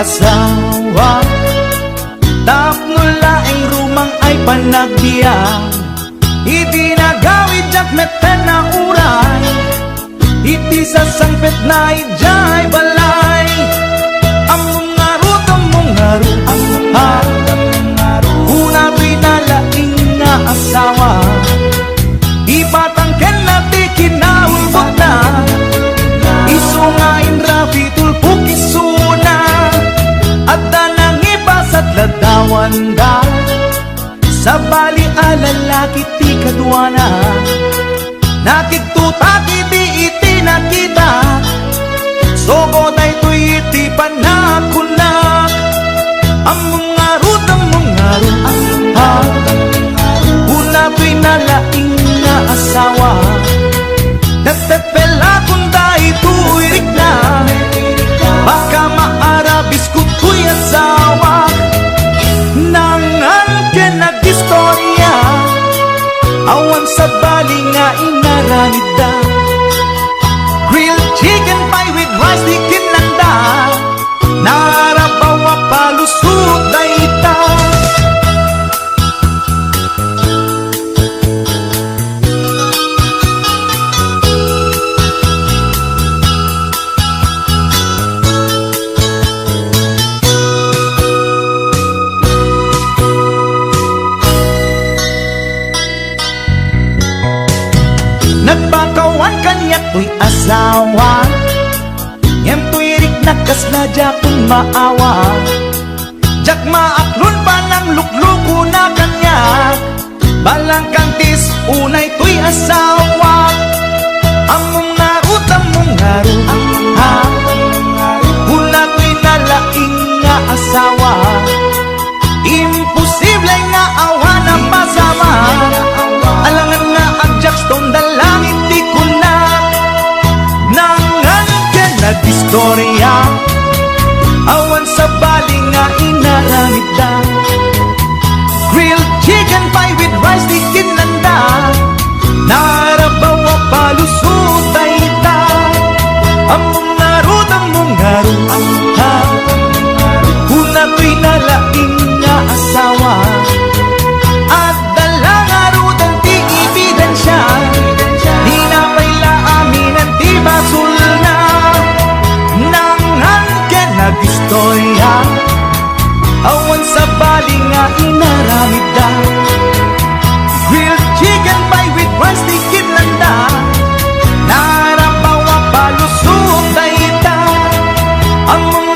asawa. Tapno laing rumang ay panagbiya, iti nagawid jak meten na uray, iti sasangpet na ijay balay. Among ngarut, una pinalaing nga asawa, ipatangken nati kinaulbot na, isungain rapi tulpuk isuna, at danang ipasat ladawan da, sa bali alalaki ti kadwana, nakiktutak iti nakita, sogo day to'y iti panakunak. Among ngarut, una pinalaing nga asawa, nagtepela kung dahi tuirik na, baka maarabis ko to'y asawa. Nangan ka nag-istorya, awan sa bali nga inaranid da, grilled chicken pie with rice di kinanda, narabawa palusot na ita. Nagpakawan kanyak to'y asawa, yan to'y rik nakasla jakong maawa, jak maaklon pa ng lukluko na kanyak, balang kantis unay to'y asawa. Among ngarut, una to'y nalaing nga asawa, imposible nga awa na masama, alangan nga ang jackstone dalangin di ko na. Nangan ka nag-istorya, awan sa bali nga inaramid da, grilled chicken pie with rice di kinanda, narabawa palusot ay ita. Among ngarut, una to'y nalaing nga asawa, at dalang arudan ti ebidensya, di na paila amin ang ti basul na. Nangan ka nag-istorya, awan sa bali nga inaramid da, grilled chicken pie with rice di kinanda, narabawa palusot ay ita. Among